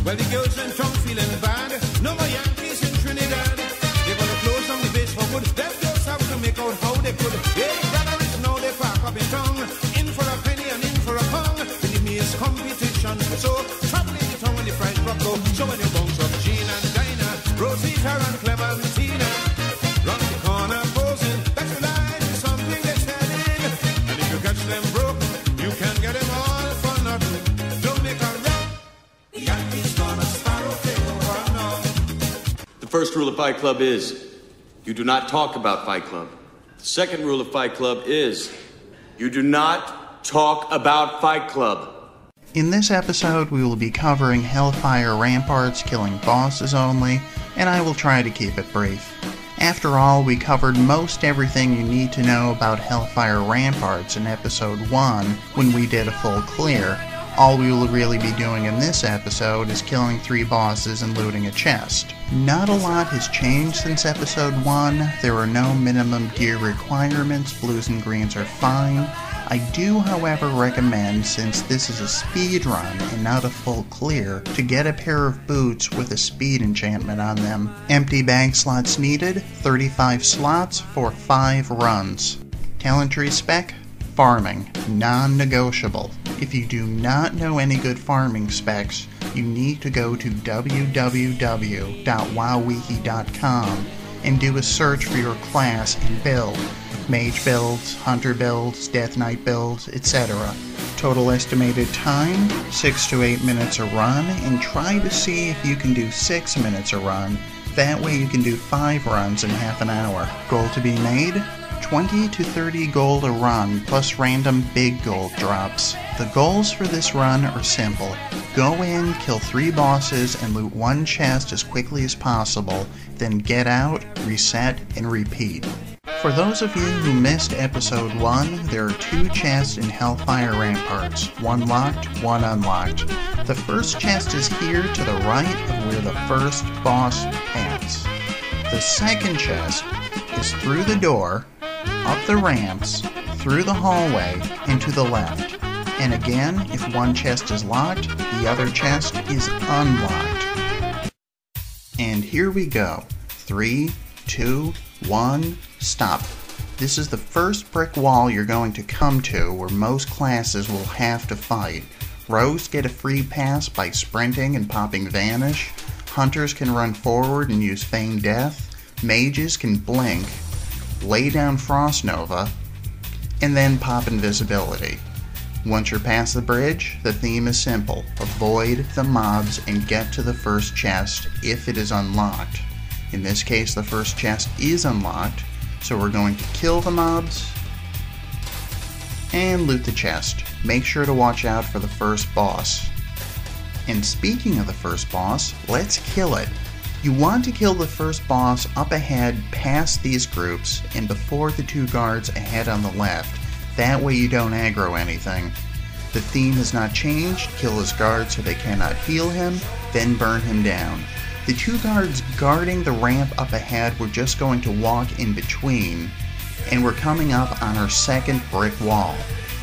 Well, the girls went from feeling bad. No more Yankees in Trinidad. They're gonna close down the base for good. Them girls have to make out how they could. Hey, galleries now they park up in town. In for a penny and in for a pound. Believe me, it's competition. So traveling the town when the price drop low. So when you bounce up Jean and Dinah, Rosita and Clementina, round the corner posing, that's the life is something they're selling. And if you catch them broke, you can get them all for nothing. Don't make a run. The Yankees gonna sparrow take over now. The first rule of Fight Club is you do not talk about Fight Club. The second rule of Fight Club is you do not talk about Fight Club. In this episode, we will be covering Hellfire Ramparts, killing bosses only, and I will try to keep it brief. After all, we covered most everything you need to know about Hellfire Ramparts in episode 1 when we did a full clear. All we will really be doing in this episode is killing 3 bosses and looting a chest. Not a lot has changed since episode 1. There are no minimum gear requirements, blues and greens are fine. I do, however, recommend, since this is a speed run and not a full clear, to get a pair of boots with a speed enchantment on them. Empty bag slots needed, 35 slots for 5 runs. Talent tree spec? Farming, non-negotiable. If you do not know any good farming specs, you need to go to www.wowwiki.com and do a search for your class and build. Mage builds, hunter builds, death knight builds, etc. Total estimated time, 6 to 8 minutes a run, and try to see if you can do 6 minutes a run. That way you can do 5 runs in half an hour. Goal to be made? 20 to 30 gold a run, plus random big gold drops. The goals for this run are simple. Go in, kill 3 bosses, and loot 1 chest as quickly as possible, then get out, reset, and repeat. For those of you who missed episode 1, there are 2 chests in Hellfire Ramparts, 1 locked, 1 unlocked. The first chest is here to the right of where the first boss pants. The second chest is through the door, up the ramps, through the hallway, and to the left. And again, if one chest is locked, the other chest is unlocked. And here we go. 3, 2, 1, stop. This is the first brick wall you're going to come to where most classes will have to fight. Rogues get a free pass by sprinting and popping Vanish. Hunters can run forward and use Feign Death. Mages can blink, lay down Frost Nova, and then pop Invisibility. Once you're past the bridge, the theme is simple. Avoid the mobs and get to the first chest if it is unlocked. In this case, the first chest is unlocked, so we're going to kill the mobs and loot the chest. Make sure to watch out for the first boss. And speaking of the first boss, let's kill it. You want to kill the first boss up ahead past these groups and before the 2 guards ahead on the left. That way you don't aggro anything. The theme has not changed. Kill his guards so they cannot heal him, then burn him down. The 2 guards guarding the ramp up ahead were just going to walk in between, and we're coming up on our second brick wall.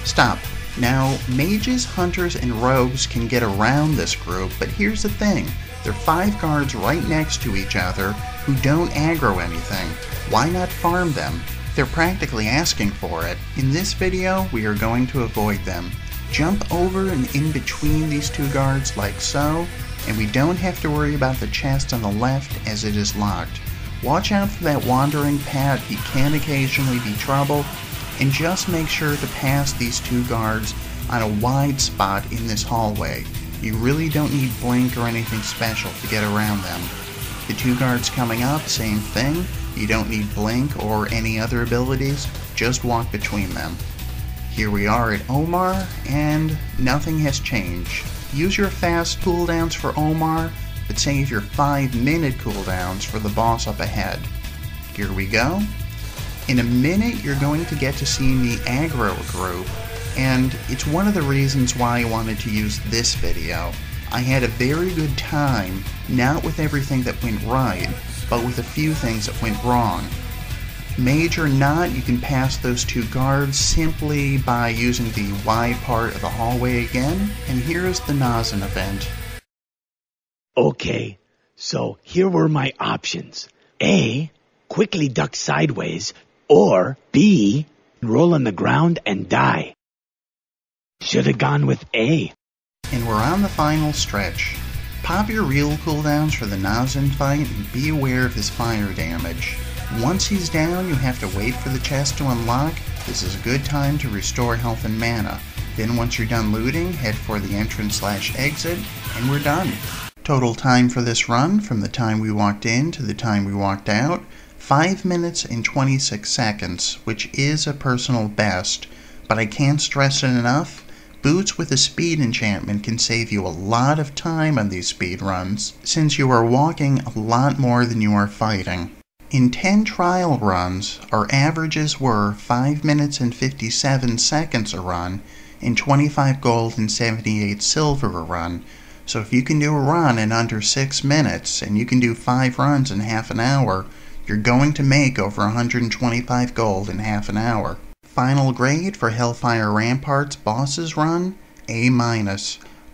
Stop. Now, mages, hunters, and rogues can get around this group, but here's the thing. There are 5 guards right next to each other who don't aggro anything. Why not farm them? They're practically asking for it. In this video, we are going to avoid them. Jump over and in between these 2 guards like so, and we don't have to worry about the chest on the left as it is locked. Watch out for that wandering Pat, he can occasionally be trouble, and just make sure to pass these 2 guards on a wide spot in this hallway. You really don't need blink or anything special to get around them. The 2 guards coming up, same thing. You don't need blink or any other abilities, just walk between them. Here we are at Omar, and nothing has changed. Use your fast cooldowns for Omar, but save your 5-minute cooldowns for the boss up ahead. Here we go. In a minute, you're going to get to see me aggro a group, and it's one of the reasons why I wanted to use this video. I had a very good time, not with everything that went right, but with a few things that went wrong. Mage or not, you can pass those 2 guards simply by using the Y part of the hallway again, and here is the Nazen event. Okay, so here were my options. A, quickly duck sideways, or B, roll on the ground and die. Should have gone with A. And we're on the final stretch. Pop your real cooldowns for the Nazin fight and be aware of his fire damage. Once he's down, you have to wait for the chest to unlock. This is a good time to restore health and mana. Then once you're done looting, head for the entrance/exit, and we're done. Total time for this run, from the time we walked in to the time we walked out, 5 minutes and 26 seconds, which is a personal best, but I can't stress it enough. Boots with a speed enchantment can save you a lot of time on these speed runs, since you are walking a lot more than you are fighting. In 10 trial runs, our averages were 5 minutes and 57 seconds a run, and 25 gold and 78 silver a run. So if you can do a run in under 6 minutes, and you can do 5 runs in half an hour, you're going to make over 125 gold in half an hour. Final grade for Hellfire Ramparts bosses run, A-.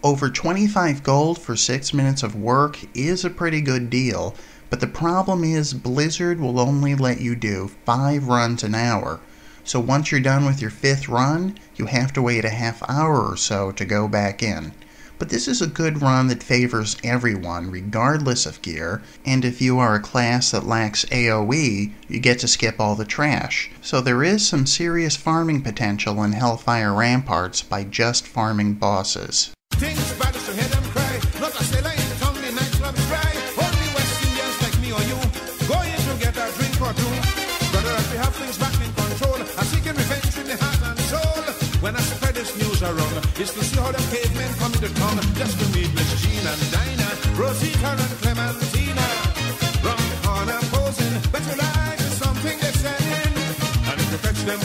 Over 25 gold for 6 minutes of work is a pretty good deal, but the problem is Blizzard will only let you do 5 runs an hour. So once you're done with your 5th run, you have to wait a half hour or so to go back in. But this is a good run that favors everyone, regardless of gear, and if you are a class that lacks AoE, you get to skip all the trash. So there is some serious farming potential in Hellfire Ramparts by just farming bosses. Things bad to hear them cry. Not a sailor in town, the nightclubs dry. Only West Indians like me or you go in to get a drink or two. Brother, as we have things back in control, I'm seeking revenge in the heart and soul. When I spread this news around, it's to see how them cavemen come to town just to meet Miss Jean and Dinah, Rosita and Clementina. Round the corner posing, better life is something they're selling. And if you catch them